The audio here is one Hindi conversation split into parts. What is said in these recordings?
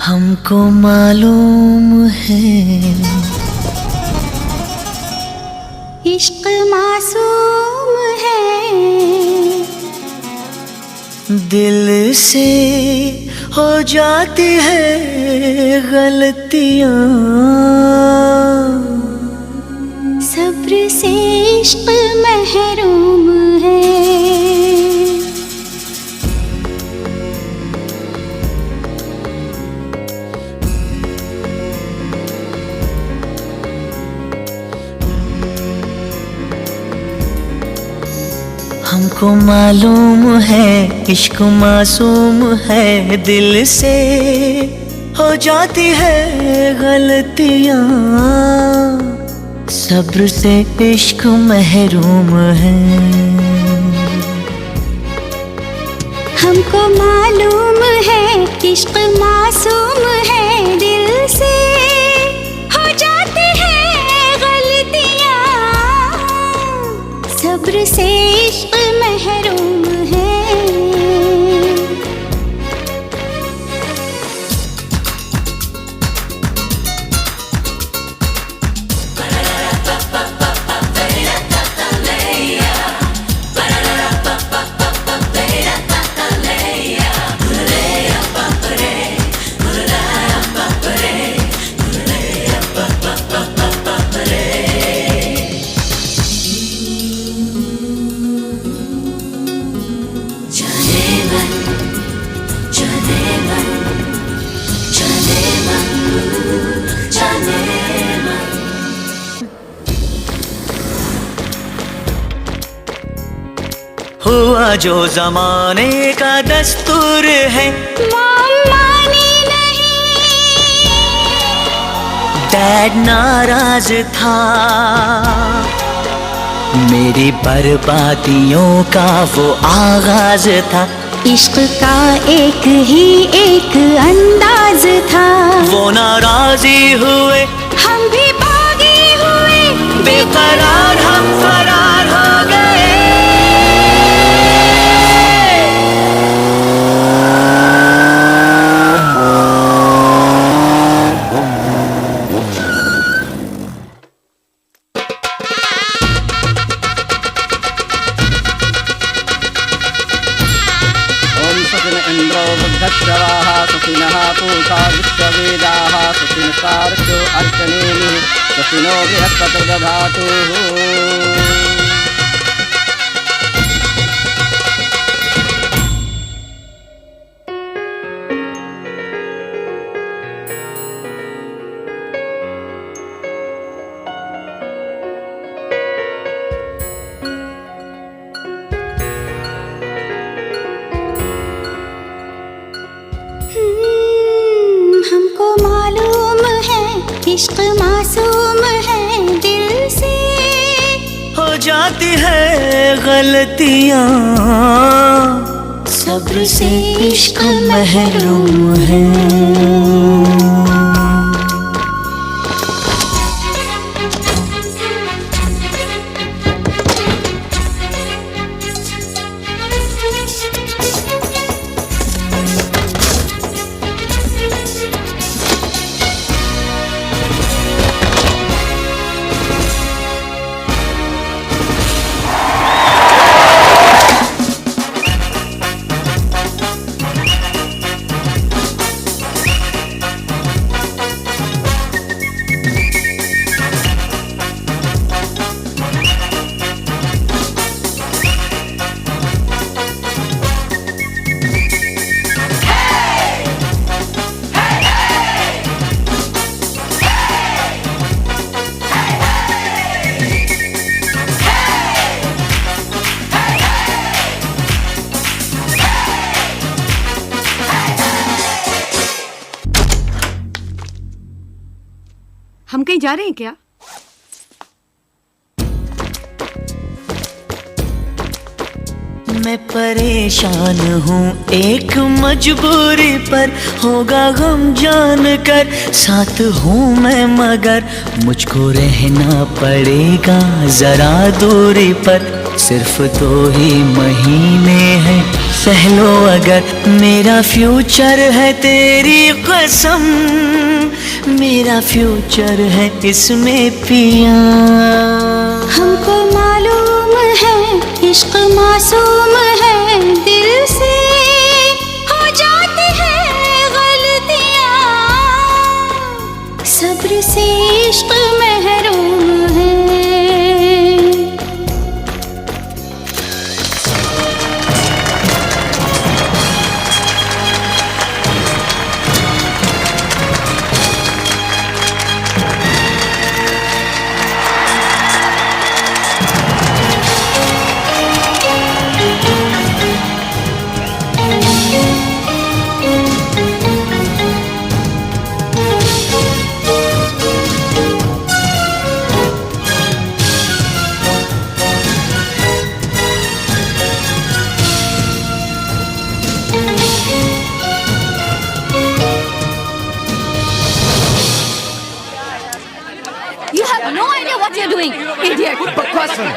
हमको मालूम है इश्क मासूम है, दिल से हो जाती है गलतियाँ, सब्र से इश्क महरूम है। हमको मालूम है इश्क मासूम है, दिल से हो जाती है गलतियाँ, सब्र से इश्क महरूम है। हमको मालूम है इश्क मासूम है, दिल से हो जाती है गलतियाँ, सब्र से इश्क महरूम है। हुआ जो जमाने का दस्तूर है, मानी नहीं, डैड नाराज था, मेरी बर्बादियों का वो आगाज था। इश्क का एक ही एक अंदाज था, वो नाराजी हुए हम भी बागी हुए, बेकरार हम फरार हो गए। इंद्रो बुद्धश्रवाः सुखिनः पूषा विश्ववेदाः सुखिनस्तार्क्ष्यो अर्चनेमि सुखिनो बृहस्पतिर्दधातु। हमको मालूम है इश्क मासूम है, दिल से हो जाती है गलतियाँ, सब्र से इश्क महरूम है। हम कहीं जा रहे हैं क्या? मैं परेशान हूँ एक मजबूरी पर, होगा गम जान कर साथ हूँ मैं, मगर मुझको रहना पड़ेगा जरा दूरी पर। सिर्फ 2 ही महीने हैं, सह लो अगर। मेरा फ्यूचर है तेरी कसम, मेरा फ्यूचर है इसमें पिया। हमको मालूम है इश्क मासूम है, दिल से हो जाती है गलतियाँ, सब्र से इश्क महरूम है। You have no idea what you're doing, idiot. बकवास सुन।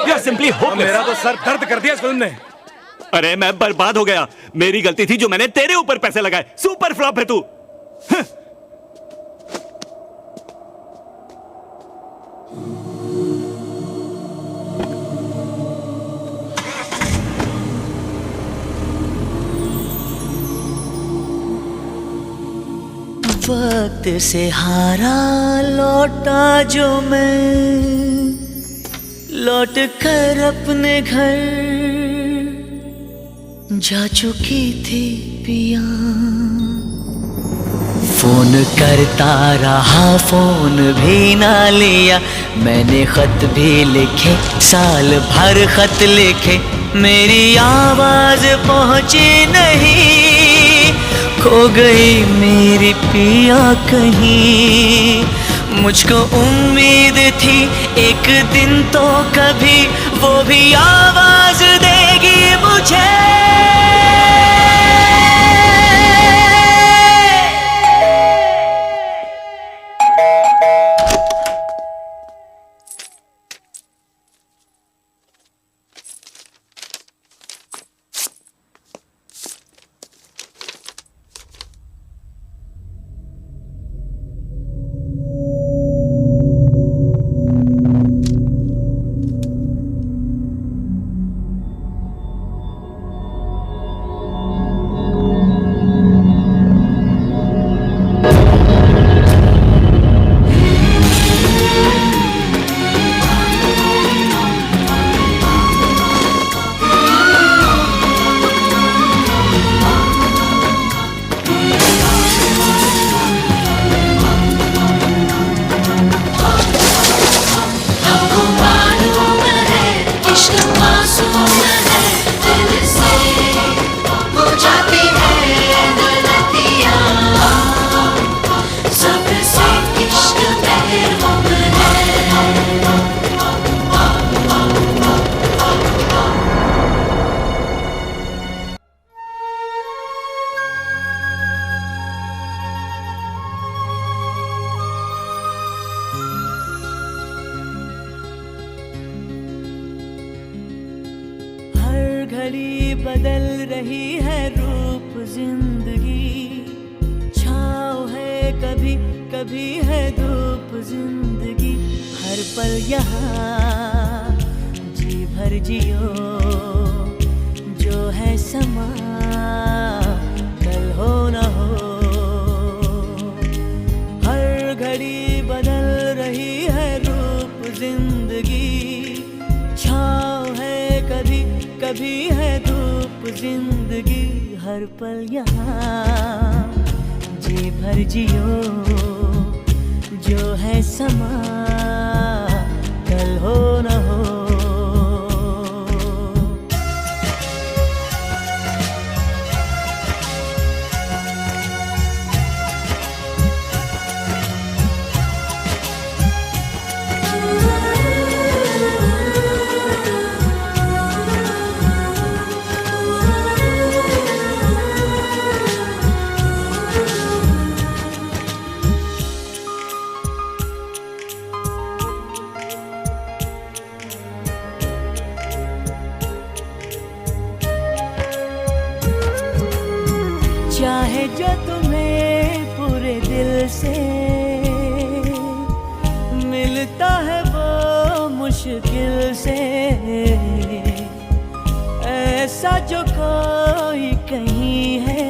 You are simply hopeless. मेरा तो सर दर्द कर दिया इस फिल्म ने। अरे मैं बर्बाद हो गया, मेरी गलती थी जो मैंने तेरे ऊपर पैसे लगाए। सुपर फ्लॉप है तू। वक्त से हारा लौटा जो मैं, लौट कर अपने घर जा चुकी थी पिया। फोन करता रहा, फोन भी ना लिया, मैंने खत भी लिखे, साल भर खत लिखे, मेरी आवाज पहुंची नहीं। खो गई मेरी पिया कहीं, मुझको उम्मीद थी एक दिन तो कभी वो भी आवाज देगी मुझे। घड़ी बदल रही है रूप जिंदगी, छाँव है कभी कभी है धूप जिंदगी, हर पल यहाँ जी भर जियो, जो है समा कल हो न हो। हर घड़ी बदल रही है रूप जिंदगी, छाँव है कभी कभी है धूप जिंदगी, हर पल यहाँ जी भर जियो, जो है समा कल हो न हो। जो तुम्हें पूरे दिल से मिलता है वो मुश्किल से, ऐसा जो कोई कहीं है,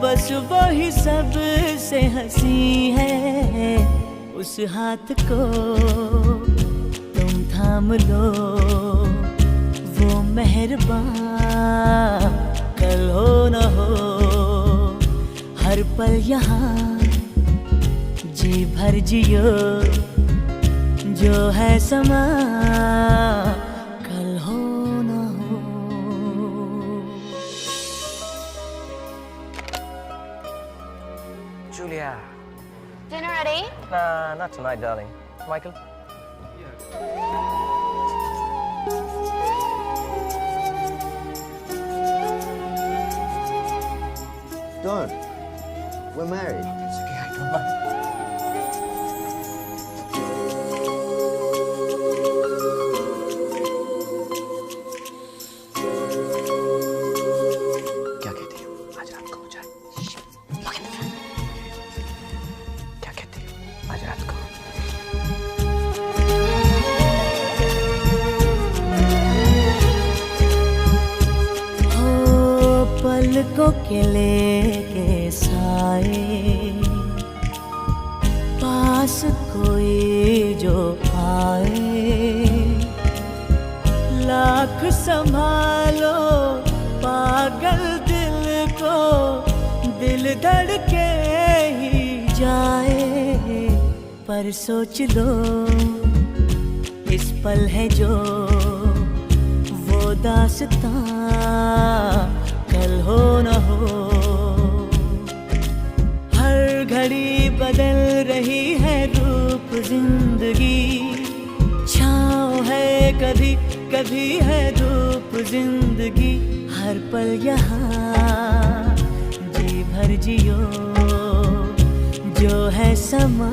बस वही सब से हंसी है। उस हाथ को तुम थाम लो, वो मेहरबान कल हो न हो, हर पल यहाँ जी भर जियो, जो है समा कल हो न हो। Julia. Dinner ready? Nah, not tonight, darling. Michael? Don't. We're married. It's okay, I don't mind. क्या कहती हो? आज रात को हो जाए। क्या कहती हो? आज रात को। हो पलकों के लेके साए, पास कोई जो आए, लाख संभालो पागल दिल को, दिल धड़के ही जाए। पर सोच लो इस पल है जो वो दास्तां कल हो न हो। हर घड़ी बदल रही है रूप जिंदगी, छाँव है कभी कभी है धूप जिंदगी। हर पल यहाँ जी भर जियो, जो है समा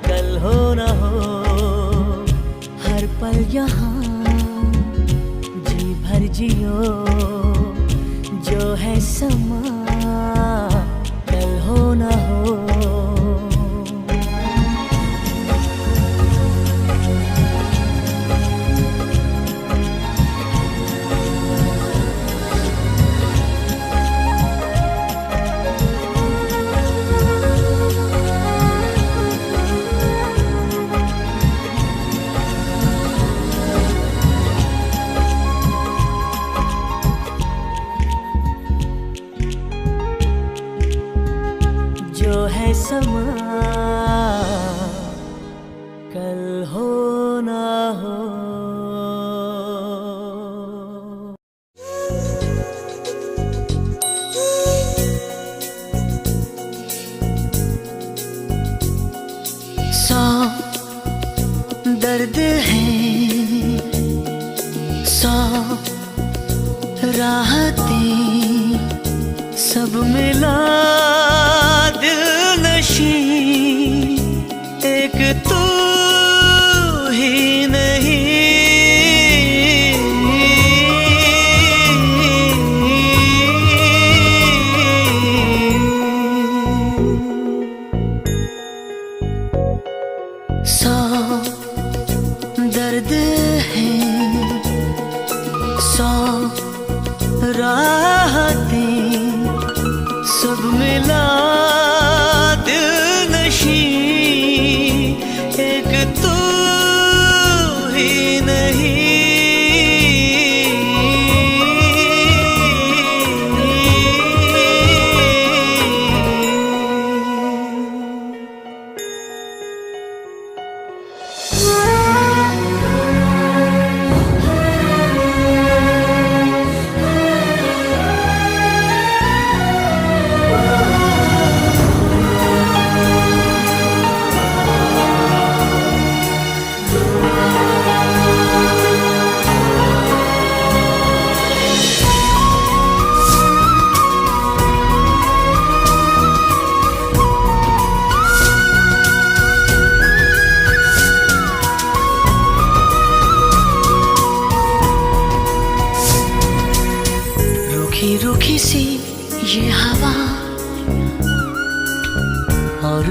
कल हो न हो। हर पल यहाँ जी भर जियो, जो है समा कल हो न हो। जो है समा कल हो न हो। सौ दर्द है, सौ राहतें, सब मिला दिल नशी, एक तू ही नहीं। सौ दर्द है, सौ राहतें, सब मिला दिल नशी, एक तू ही नहीं।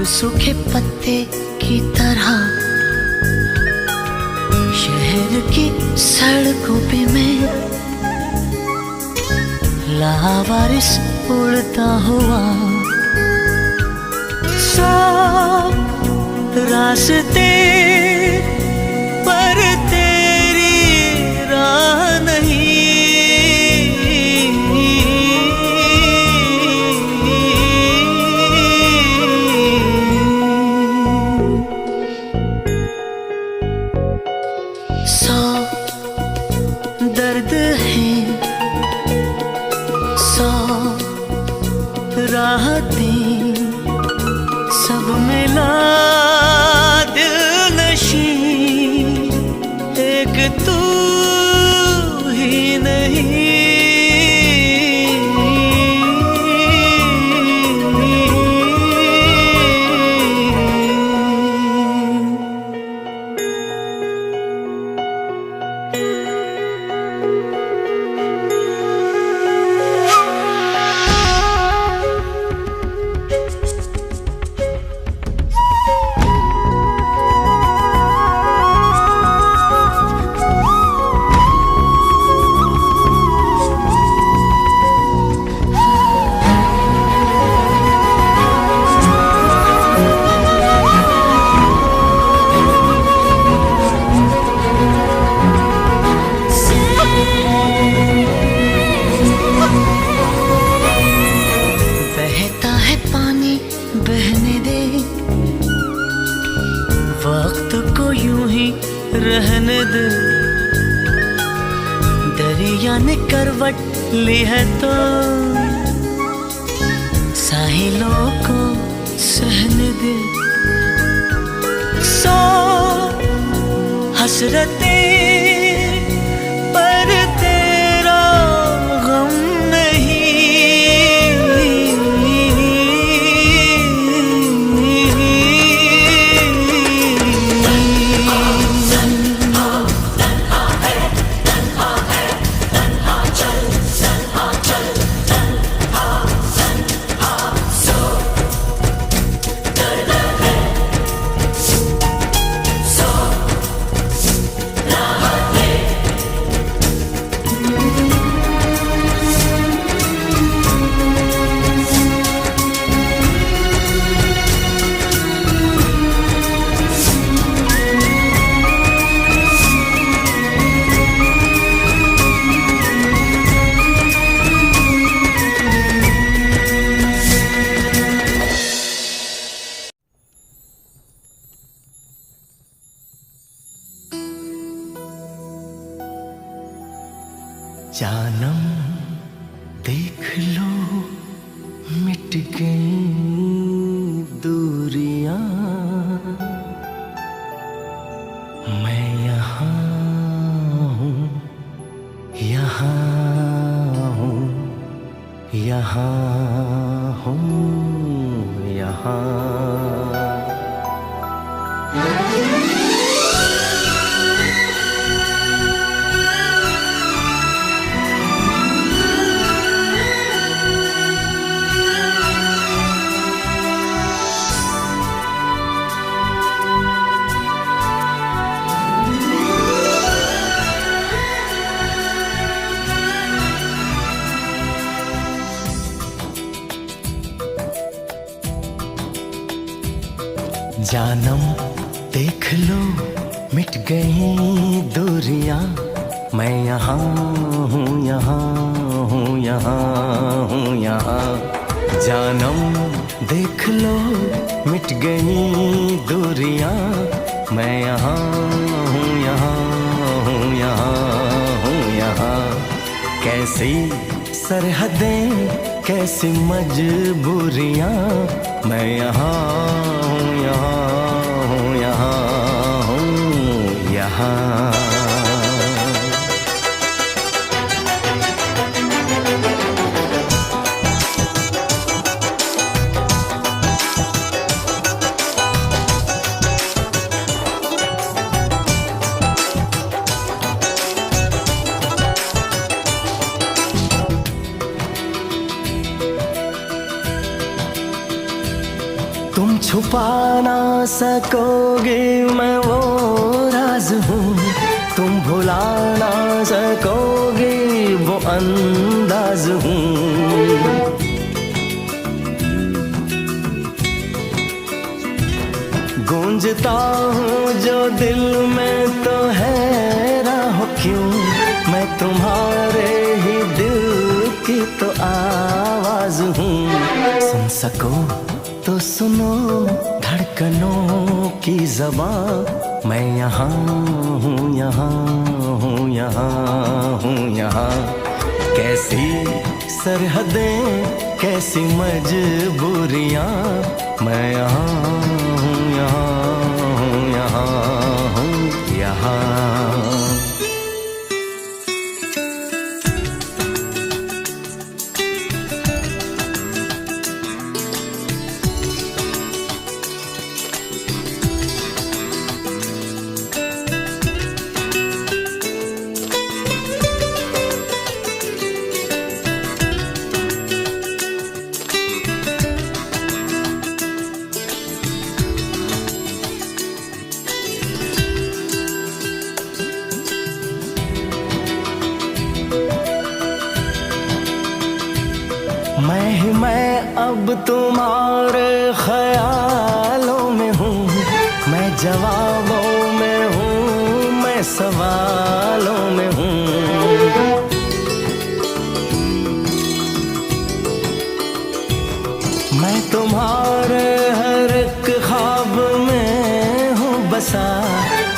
सूखे पत्ते की तरह शहर की सड़कों पे मैं लावारिस उड़ता हुआ, सौ रास्ते पर तेरी राह नहीं। सौ दर्द है, सौ राहतें, सब मिला दिल नशी, एक तू ही नहीं। बहता है पानी बहने दे, वक्त को यूं ही रहने दे। दरिया ने करवट ली है तो साहिलों को सहने दे। सौ हसरतें पर तेरा गम जानम देख लो मिट गई दूरियां, मैं यहाँ हूँ, यहाँ हूँ, यहाँ हूँ, यहाँ। जानम देख लो मिट गई दूरियां, मैं यहाँ हूँ, यहाँ हूँ, यहाँ हूँ, यहाँ। जानम देख लो मिट गई दूरियां, मैं यहाँ हूँ, यहाँ हूँ, यहाँ हूँ, यहाँ। कैसी सरहदें कैसी मजबूरियां, मैं यहाँ हूँ, यहाँ हूँ, यहाँ हूँ, यहाँ। तुम छुप छुपा ना सकोगे मैं वो राज हूँ, तुम भुला ना सकोगे वो अंदाज हूँ। गूंजता हूँ जो दिल में तो हैरान हो क्यों, मैं तुम्हारे ही दिल की तो आवाज हूँ। सुन सको तो सुनो धड़कनों की ज़बां, मैं यहाँ हूँ, यहाँ हूँ, यहाँ हूँ, यहाँ। कैसी सरहदें कैसी मजबूरियाँ, मैं यहाँ हूँ, यहाँ हूँ, यहाँ हूँ, यहाँ। मैं अब तुम्हारे ख्यालों में हूँ, मैं जवाबों में हूँ, मैं सवालों में हूँ। मैं तुम्हारे हर एक ख्वाब में हूँ बसा,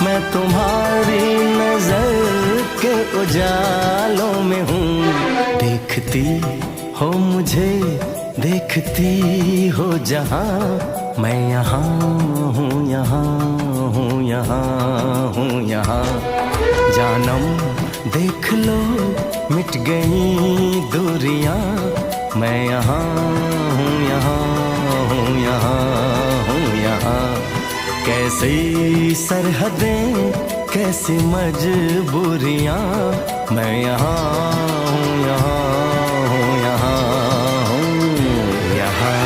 मैं तुम्हारी नजर के उजालों में हूँ। देखती हो मुझे, देखती हो जहाँ, मैं यहाँ हूँ, यहाँ हूँ, यहाँ हूँ, यहाँ। जानम देख लो मिट गई दूरियाँ, मैं यहाँ हूँ, यहाँ हूँ, यहाँ हूँ, यहाँ। कैसी सरहदें कैसी मजबूरियाँ, मैं यहाँ हूँ, यहाँ हूँ, यहाँ हूँ, यहाँ।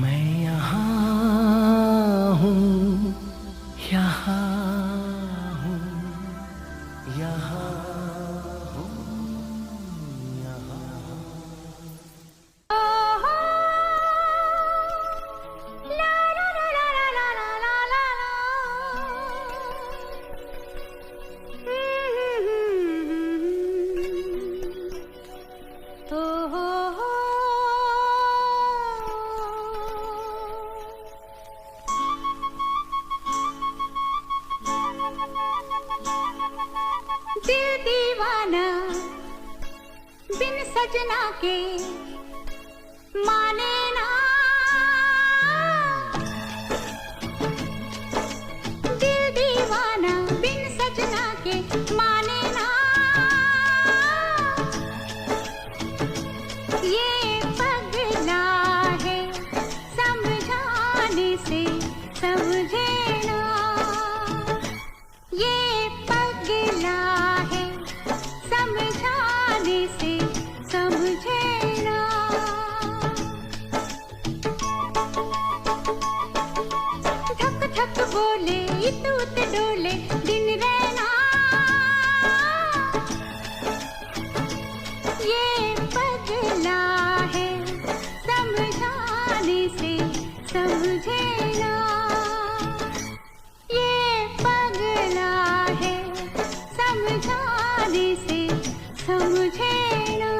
मैं यहाँ हूँ, यहाँ हूँ, यहाँ हूँ, यहाँ। दिल दीवाना बिन सजना के माने ना, दिल दीवाना बिन सजना के माने ना। ये पगला है समझाने से समझे ना, ये पगला है समझाने से समझे ना। धक धक बोले तूत डोले दिन रहना, ये पगला है समझाने से समझे ना, ये पगला है समझाने से समझे ना।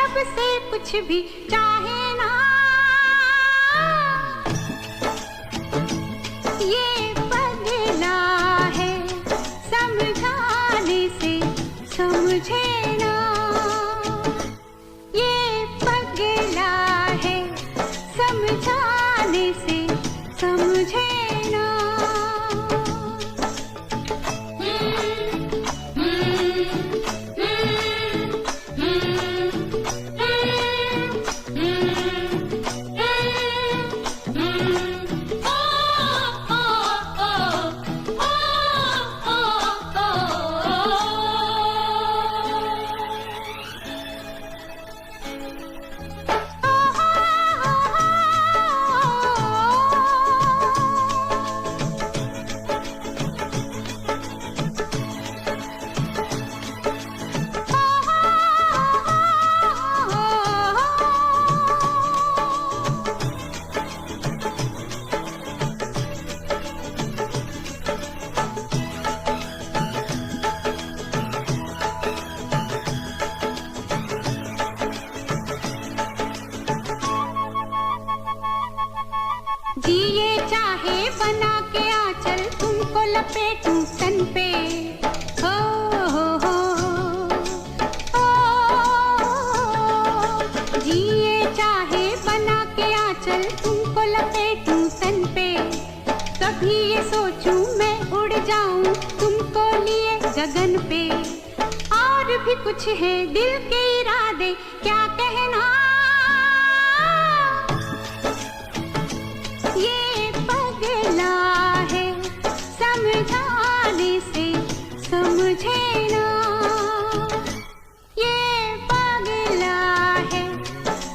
लब से कुछ भी चाहे ना, ये पगला है समझाने से समझे ना, ये पगला है समझाने से समझे ना। जिए चाहे बना के आंचल तुमको लपेटूं तन पे, हो जिए चाहे बना के आंचल तुमको लपेटूं तन पे, कभी ये सोचूं मैं उड़ जाऊं तुमको लिए गगन पे, और भी कुछ है दिल के इरादे क्या कहना, ये पगला है समझाने से समझे ना, ये पगला है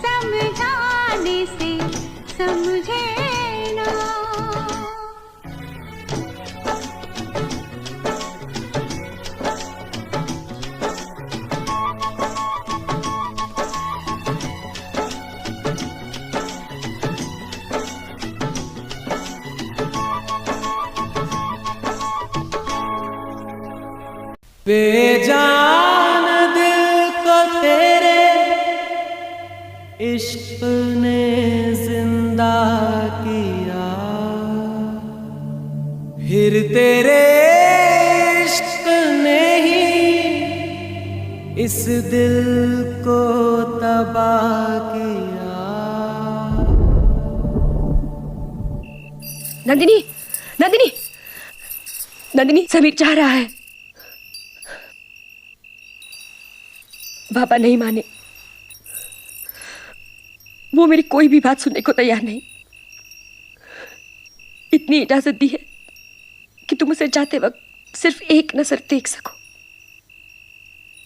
समझाने से समझे ना। बेजान दिल को तेरे इश्क ने जिंदा किया, फिर तेरे इश्क ने ही इस दिल को तबाह किया। नंदिनी, नंदिनी, नंदिनी, समीर चाह रहा है। बाबा नहीं माने, वो मेरी कोई भी बात सुनने को तैयार नहीं। इतनी इजाजत दी है कि तुम उसे जाते वक्त सिर्फ एक नजर देख सको।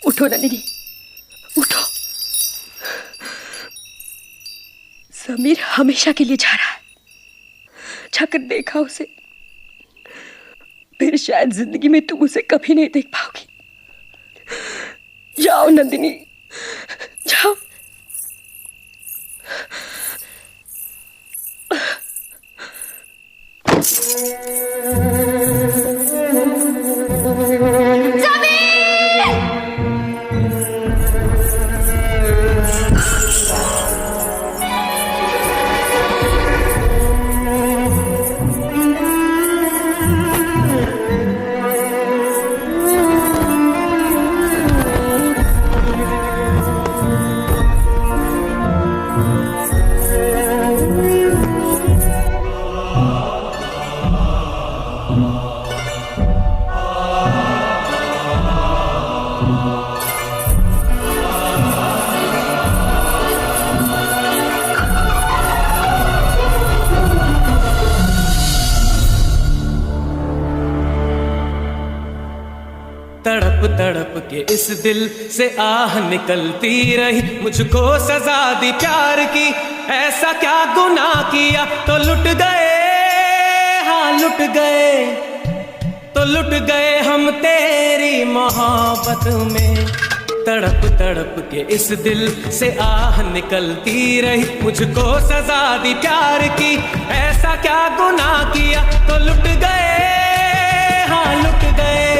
उठो नंदिनी, उठो। समीर हमेशा के लिए जा रहा है। जाकर देखा उसे, फिर शायद जिंदगी में तुम उसे कभी नहीं देख पाओगी। जाओ नंदिनी, जाओ। तड़प तड़प के इस दिल से आह निकलती रही, मुझको सजा दी प्यार की, ऐसा क्या गुनाह किया तो लुट गए, हाँ लुट गए, तो लुट गए हम तेरी मोहब्बत में। तड़प तड़प के इस दिल से आह निकलती रही, मुझको सजा दी प्यार की, ऐसा क्या गुनाह किया तो लुट गए, हाँ लुट गए,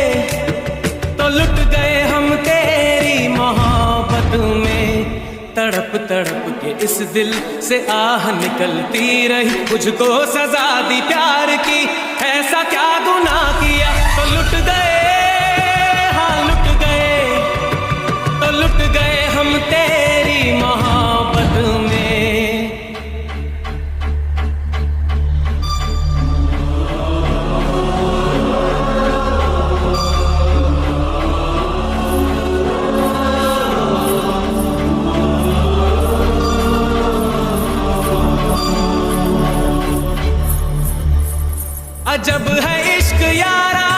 तो लुट गए हम तेरी मोहब्बत में। तड़प तड़प के इस दिल से आह निकलती रही, मुझको सजा दी प्यार की, ऐसा क्या गुनाह किया तो लुट गए, हाँ लुट गए, तो लुट गए हम तेरी मोहब्बत में। अजब है इश्क यारा,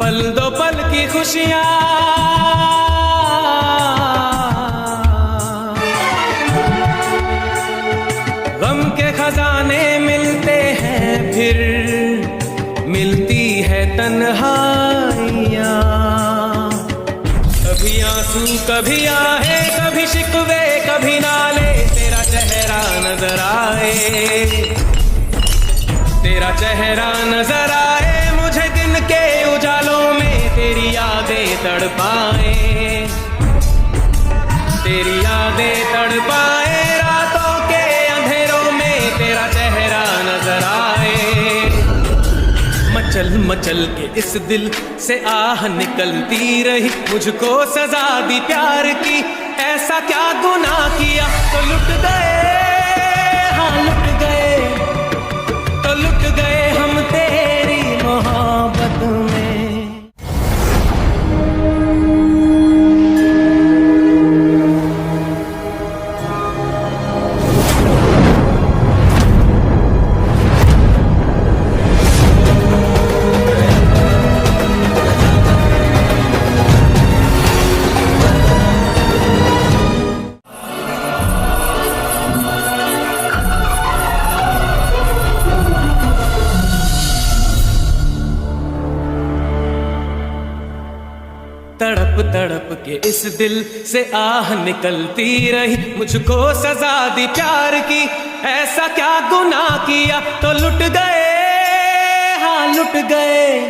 पल दो पल की खुशियां, गम के खजाने मिलते हैं, फिर मिलती है तन्हाइयां। कभी आंसू कभी आहे, कभी शिकवे कभी नाले, तेरा चेहरा नजर आए, तेरा चेहरा नजर आए, मुझे दिन के उजालों में तेरी यादें तड़पाए, तेरी यादें तड़पाए, रातों के अंधेरों में तेरा चेहरा नजर आए। मचल मचल के इस दिल से आह निकलती रही, मुझको सजा दी प्यार की, ऐसा क्या गुनाह किया तो लुट गए, हाँ लुट गए, तो लुट गए हम तेरी मोहब्बत में। तड़प तड़प के इस दिल से आह निकलती रही, मुझको सजा दी प्यार की, ऐसा क्या गुनाह किया तो लुट गए, हाँ लुट गए,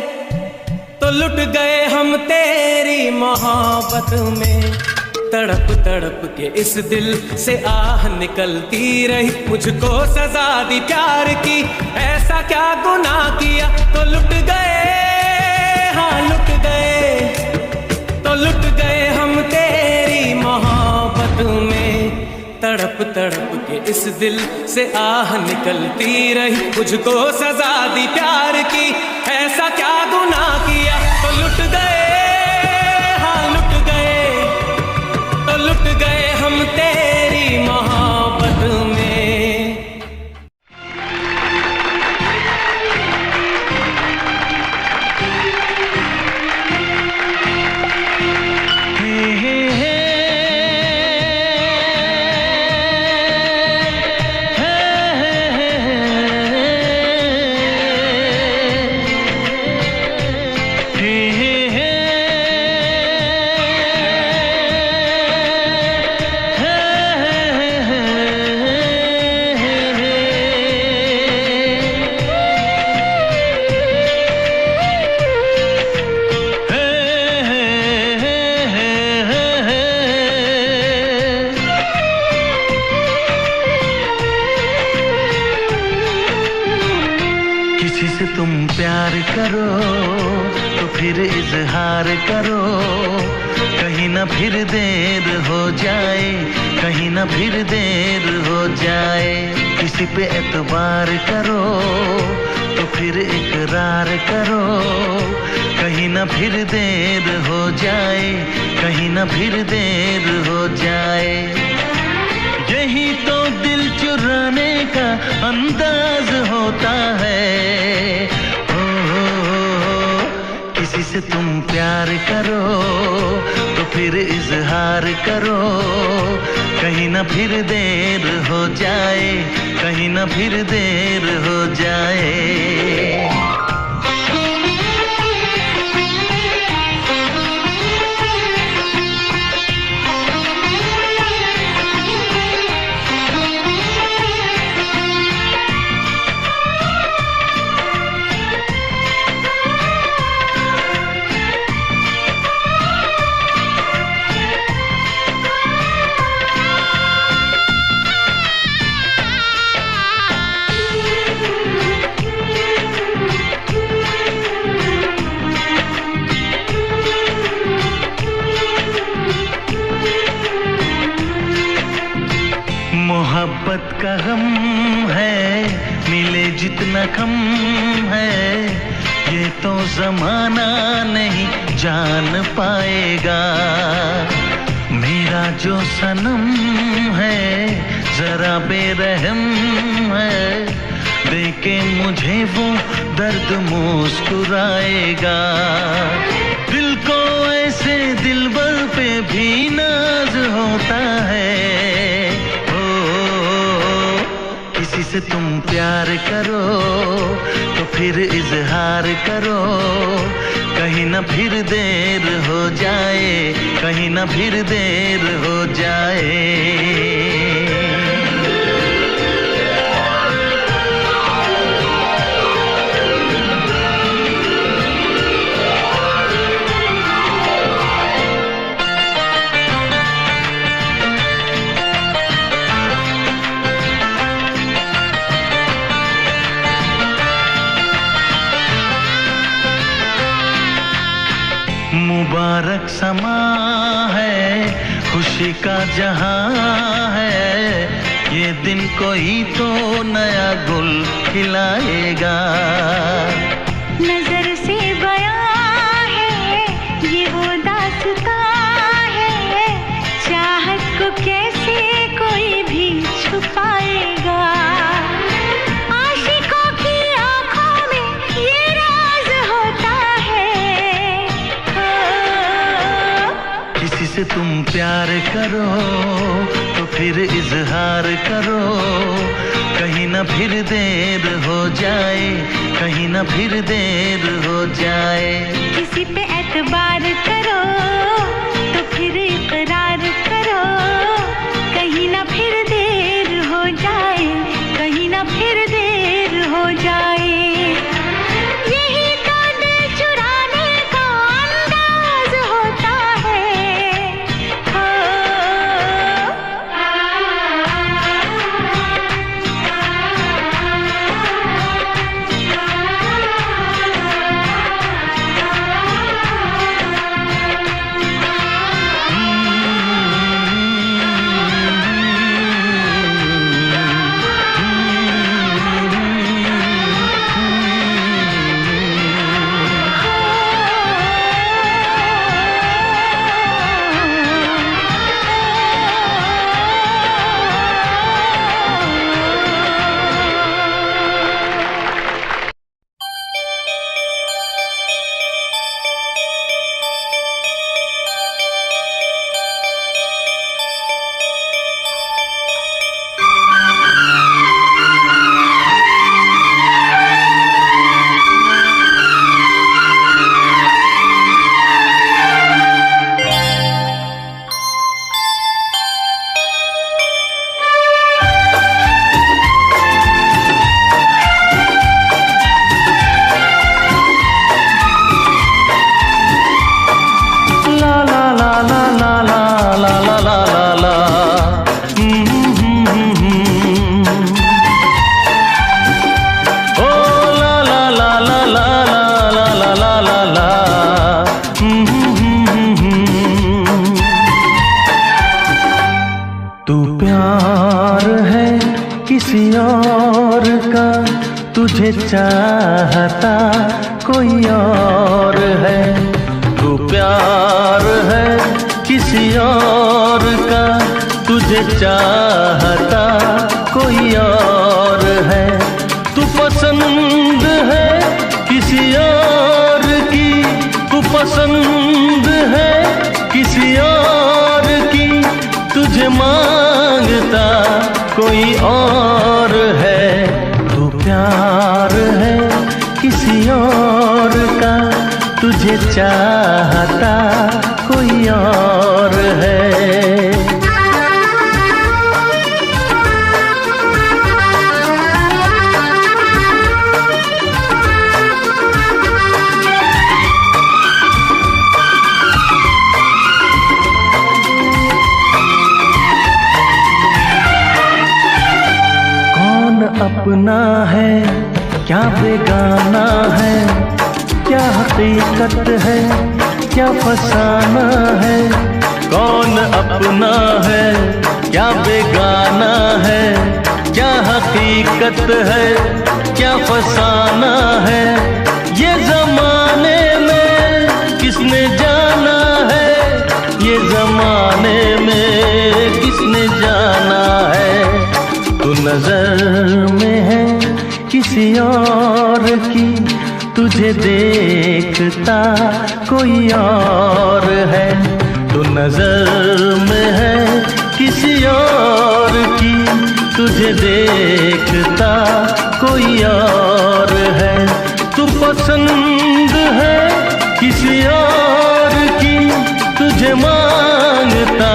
तो लुट गए हम तेरी मोहब्बत में। तड़प तड़प के इस दिल से आह निकलती रही, मुझको सजा दी प्यार की, ऐसा क्या गुनाह किया तो लुट गए, हाँ लुट गए, तो लुट गए हम तेरी मोहब्बत में। तड़प तड़प के इस दिल से आह निकलती रही, मुझको सजा दी प्यार की, ऐसा क्या गुनाह किया तो लुट गए, हाँ लुट गए, तो लुट गए हम तेरी मोहब्बत में। तुम प्यार करो तो फिर इजहार करो, कहीं ना फिर देर हो जाए, कहीं ना फिर देर हो जाए। किसी पे एतबार करो तो फिर इकरार करो, कहीं ना फिर देर हो जाए, कहीं ना फिर देर हो जाए। यही तो दिल चुराने का अंदाज होता है। किसी से तुम प्यार करो तो फिर इजहार करो, कहीं ना फिर देर हो जाए, कहीं ना फिर देर हो जाए। जख्म है ये तो जमाना नहीं जान पाएगा। मेरा जो सनम है जरा बेरहम है, देखे मुझे वो दर्द मुस्कुराएगा। दिल को ऐसे दिलबर पे भी नाज होता है। किसी से तुम प्यार करो तो फिर इजहार करो, कहीं ना फिर देर हो जाए, कहीं ना फिर देर हो जाए। मुबारक समा है, खुशी का जहां है, ये दिन कोई तो नया गुल खिलाएगा। नजर से बयां है ये वो दास्तां है, चाहत को कैसे कोई भी छुपाएगा। आशिकों की आंखों में ये राज होता है। किसी से तुम प्यार करो तो फिर इजहार करो, कहीं ना फिर देर हो जाए, कहीं ना फिर देर हो जाए। किसी पे एतबार करो तो फिर इकरार करो, कहीं ना फिर देर हो जाए, कहीं ना फिर देर हो जाए। यही तो दिल चुराने का अंदाज होता है। तू प्यार है किसी और का, तुझे चाहता कोई और है। तू प्यार है किसी और का, तुझे चाहता कोई और है। तू पसंद है किसी और की, तू पसंद है किसी और की, तुझे मांगता कोई और है। तू प्यार है किसी और का, तुझे चाहता कोई और है। अपना है क्या बेगाना है, क्या हकीकत है क्या फसाना है। कौन अपना है क्या बेगाना है, क्या हकीकत है, क्या फसाना है, ये जमाने में किसने जाना है, ये जमाने में किसने जाना है। तू नजर में है किसी और की, तुझे देखता कोई और है। तू नजर में है किसी और की, तुझे देखता कोई और है। तू पसंद है किसी और की, तुझे मांगता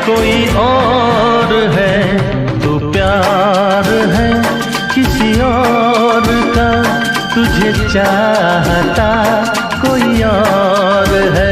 कोई और है। तू प्यार है किसी और का, तुझे चाहता कोई और है।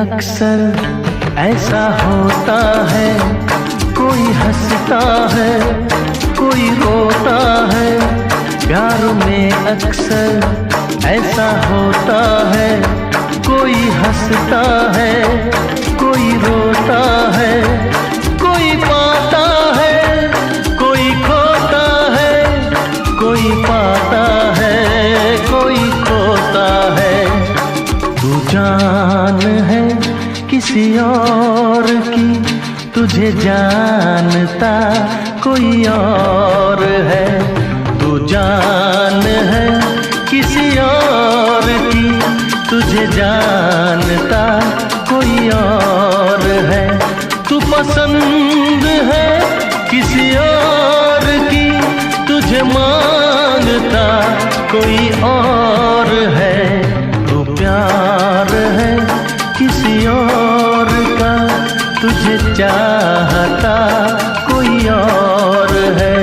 अक्सर ऐसा होता है, कोई हंसता है, कोई रोता है। प्यार में अक्सर ऐसा होता है, कोई हंसता है, कोई रोता है। कोई पाता है, कोई खोता है, कोई पाता है, कोई खोता है। तू जान है किसी और की, तुझे जानता कोई और है। तू जान है किसी और की, तुझे जानता कोई और है। तू पसंद है किसी और की, तुझे मांगता कोई और है। तू प्यार है किसी और का, तुझे चाहता कोई और है।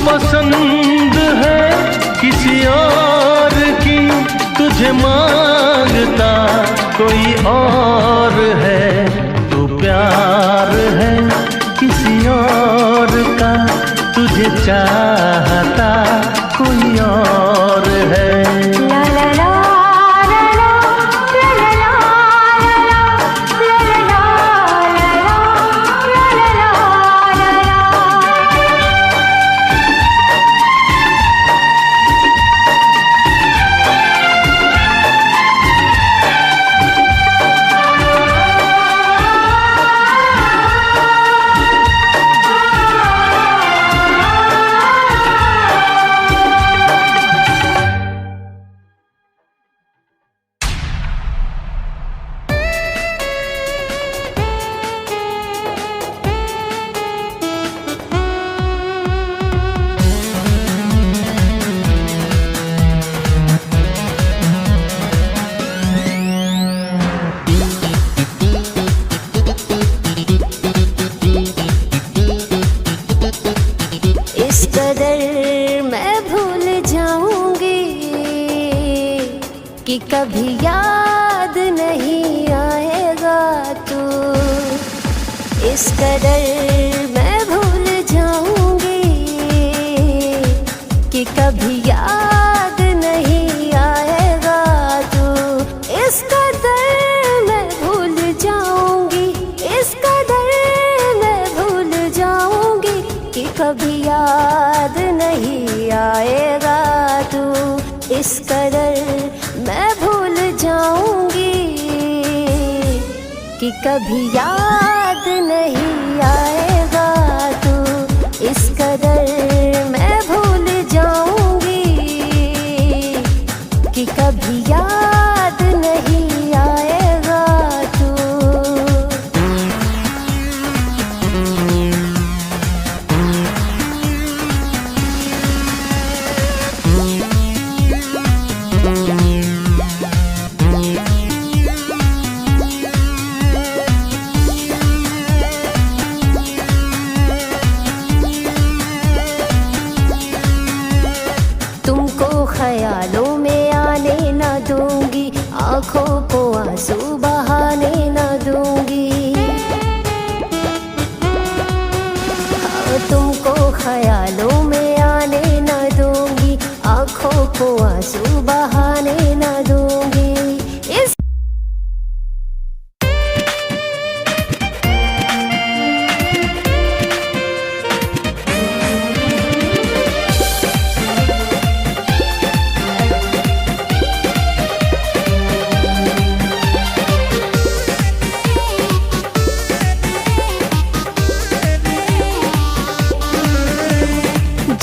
पसंद है किसी और की, तुझे मांगता कोई और है। तू प्यार है किसी और का, तुझे चाहता कोई और है। ला ला ला कि कभी याद नहीं आएगा तू। इस कदर मैं भूल जाऊंगी कि कभी याद नहीं आएगा तू। इस कदर मैं भूल जाऊंगी, इस कदर मैं भूल जाऊंगी कि कभी याद नहीं आएगा तू। इस कदर मैं भूल जाऊंगी कि कभी याद नहीं आएगा तू। इस कदर मैं भूल जाऊंगी कि कभी याद नहीं आएगा तू। तुमको ख्यालों में आने न दूंगी, आंखों को आंसू बहाने न दूंगी। तुमको ख्यालों में आने न दूंगी, आंखों को आंसू बहाने न दूंगी। इस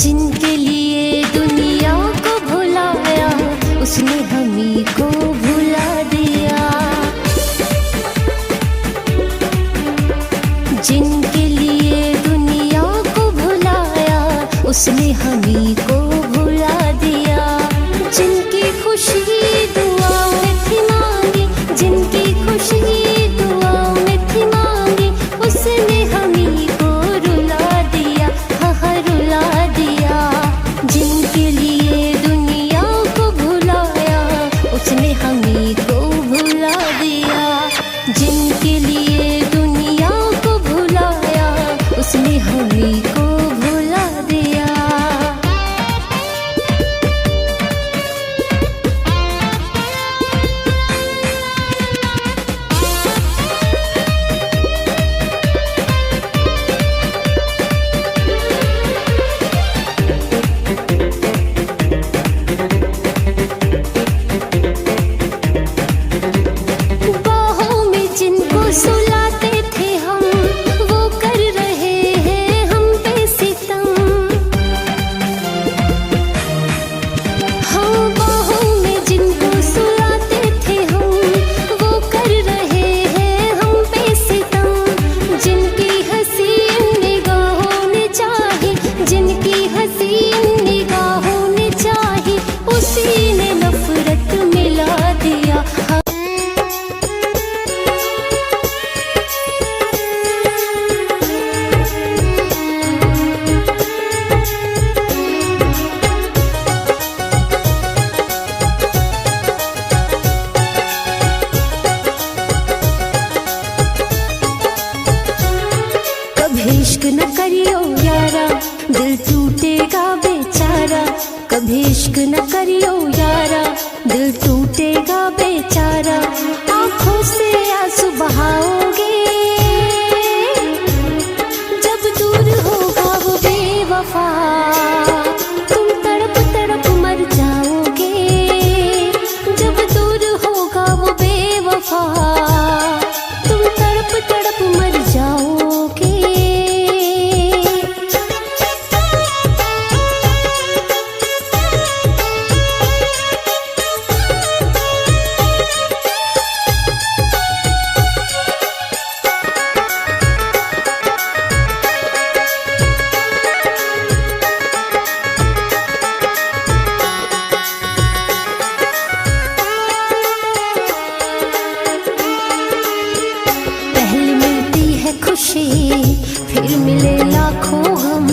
जिनके लिए दुनिया को भुलाया, उसने हमी को भुला दिया। जिनके लिए दुनिया को भुलाया, उसने हमी को भुला दिया। जिनकी खुशी दुआओं में थी मांगी, जिनकी खुशी दुआओं में थी मांगी, उसने हमी को रुला दिया, हाँ रुला दिया। जिनके लिए दुनिया को भुलाया, उसने हमी को भुला दिया। जिनके लिए दुनिया को भुलाया, उसने हमी को भुला दिया। बाहों में जिनको सुलाते थे हम, वो कर रहे हैं हम पे सितम। हाँ, बाहों में जिनको सुलाते थे हम, वो कर रहे हैं हम पे सितम। जिनकी हसीन निगाहों ने चाही, जिनकी हसीन निगाहों ने चाही, उसी ने नफरत मिला दिया। कभी इश्क न करियो यारा, दिल टूटेगा बेचारा। कभी इश्क न करियो यारा, दिल टूटेगा बेचारा। आंखों से आंसू बहाओगे, जब दूर होगा वो बेवफा, तुम तड़प तड़प मर जाओगे। जब दूर होगा वो बेवफा, तुम तड़प तड़प मर जाओगे। फिर मिले लाखों हम,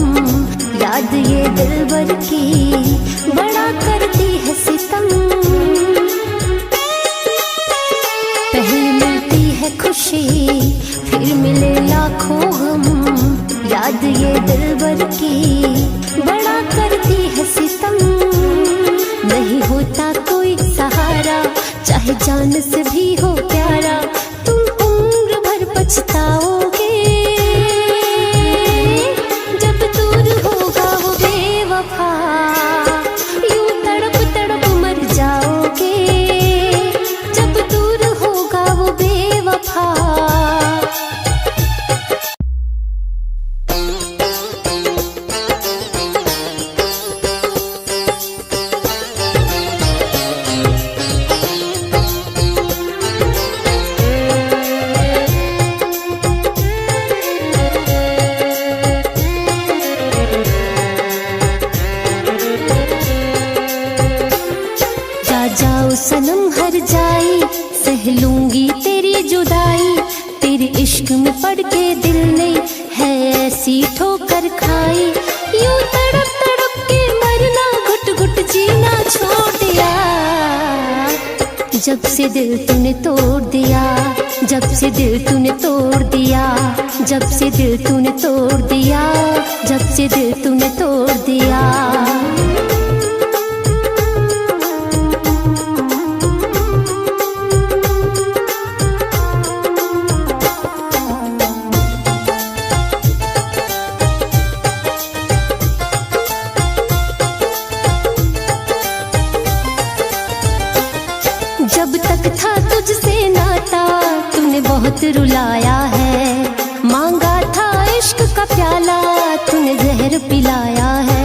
याद ये दिलबर की बड़ा करती है सितम। चाहे जान से भी हो प्यारा, तुम उम्र भर पछताओगे। जब दूर होगा वो बेवफा, यूं तड़प तड़प मर जाओगे। जब दूर होगा वो बेवफा। जाओ सनम हर जाई, सह लूंगी तेरी जुदाई। तेरे इश्क में पड़ के दिल ने है ऐसी ठोकर खाई। यूं तड़प तड़प के मरना, घुट घुट जीना छोड़ दिया। जब से दिल तूने तोड़ दिया, जब से दिल तूने तोड़ दिया, जब से दिल तूने तोड़ दिया, जब से दिल तूने तोड़ दिया। जब तक था तुझसे नाता, तूने बहुत रुलाया है। मांगा था इश्क का प्याला, तूने जहर पिलाया है।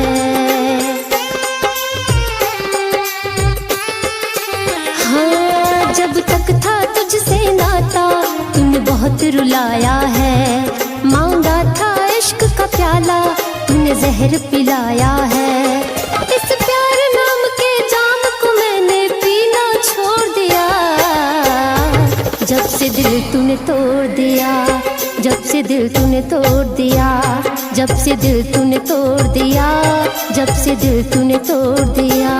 हाँ, जब तक था तुझसे नाता, तूने बहुत रुलाया है। मांगा था इश्क का प्याला, तूने जहर पिलाया है। इस प्यार नाम के जाम को मैंने पीना छोड़ दिया। जब से दिल तूने तोड़ दिया, जब से दिल तूने तोड़ दिया, जब से दिल तूने तोड़ दिया, जब से दिल तूने तोड़ दिया।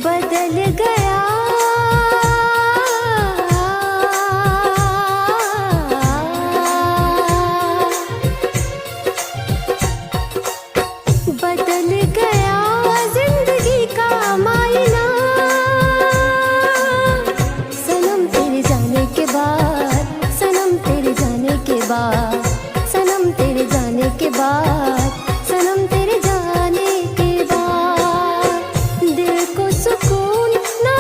बदल गया बदल गया जिंदगी का मायना। सनम तेरे जाने के बाद, सनम तेरे जाने के बाद, सनम तेरे जाने के बाद, सनम तेरे जाने के बाद। दिल को सुकून ना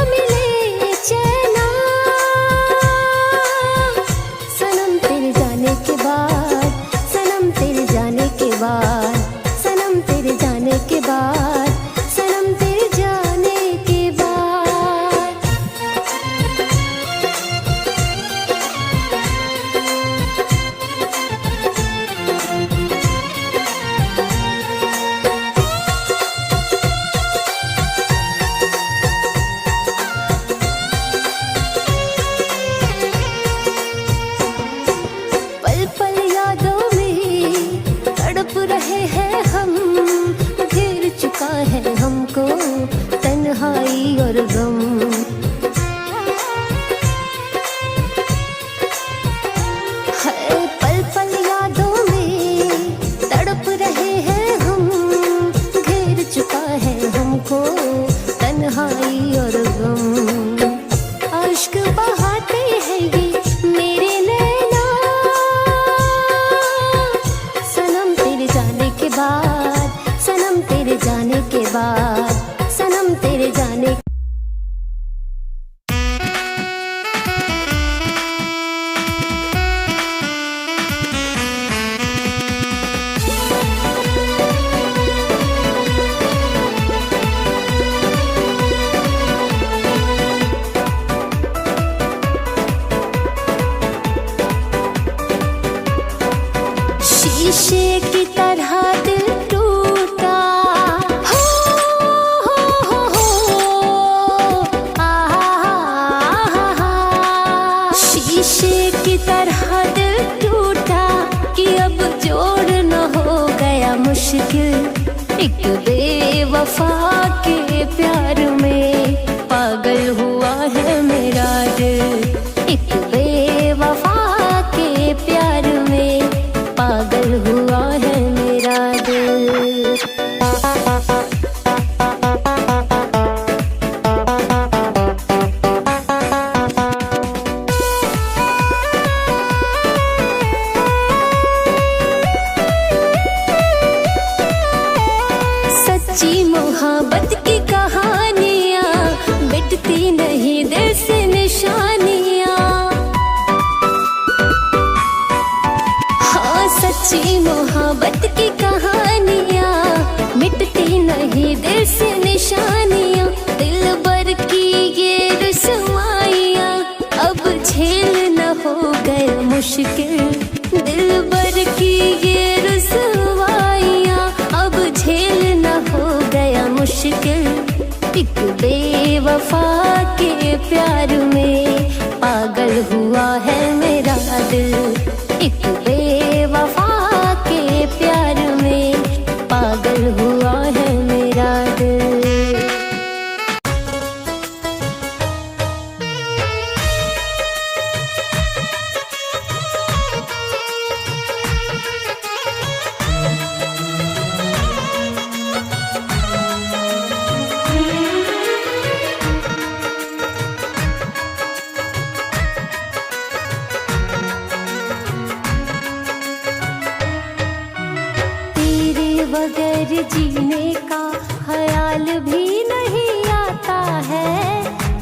एक बेवफा के प्यार में पागल हुआ है मेरा दिल। एक बेवफा के प्यार में पागल हुआ है मेरा दिल। सच्ची मोहब्बत की कहानियाँ मिटती नहीं दिल से निशानियाँ। हाँ सच्ची मोहब्बत की कहानियाँ मिटती नहीं दिल से निशानियाँ। दिल भर की ये रुसवाइयाँ अब झेल न हो गए मुश्किल। दिल भर की ये रुसवाइयाँ अब झेल न हो गया मुश्किल। एक बेवफा के प्यार में पागल हुआ है मेरा दिल। एक बेवफा के प्यार में पागल हुआ है मेरा दिल। बगैर जीने का ख्याल भी नहीं आता है।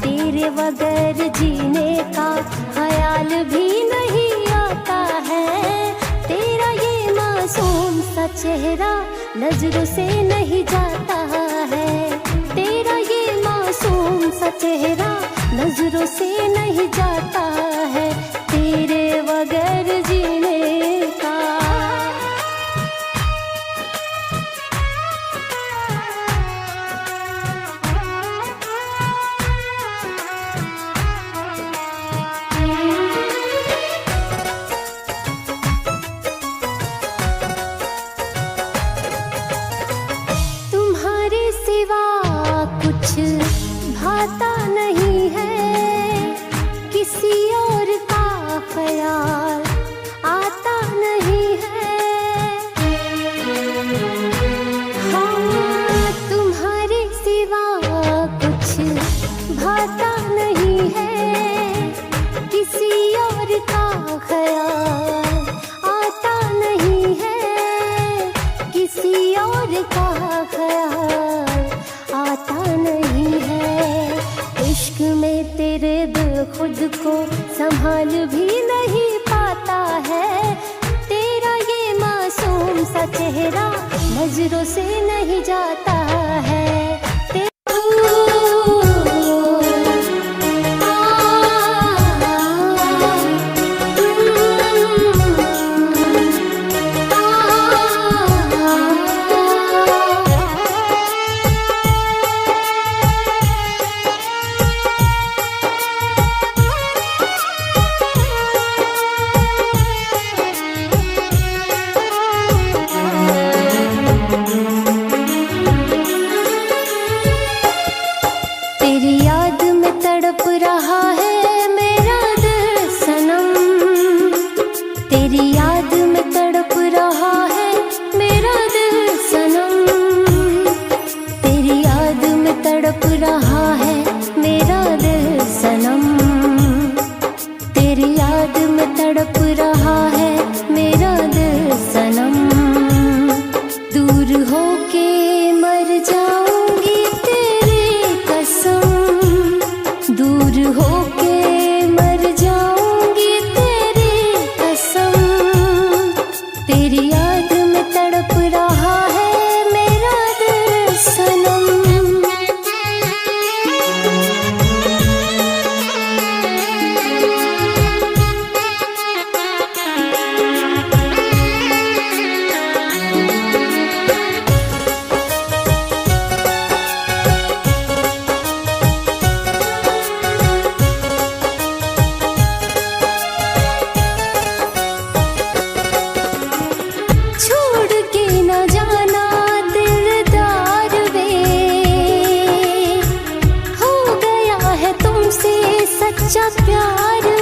तेरे बगैर जीने का ख्याल भी नहीं आता है। तेरा ये मासूम सा चेहरा नजरों से नहीं जाता है। तेरा ये मासूम सा चेहरा नजरों से नहीं जाता है। तेरे बगैर जीने का भाता नहीं है। किसी और का ख्याल आता नहीं है। हाँ तुम्हारे सिवा कुछ भाता नहीं है। किसी और का ख्याल आता नहीं है। किसी और का ख्याल आता नहीं है। इश्क में तेरे दिल खुद को संभाल भी नहीं पाता है। तेरा ये मासूम सा चेहरा नजरों से नहीं जाता है। सच्चा प्यार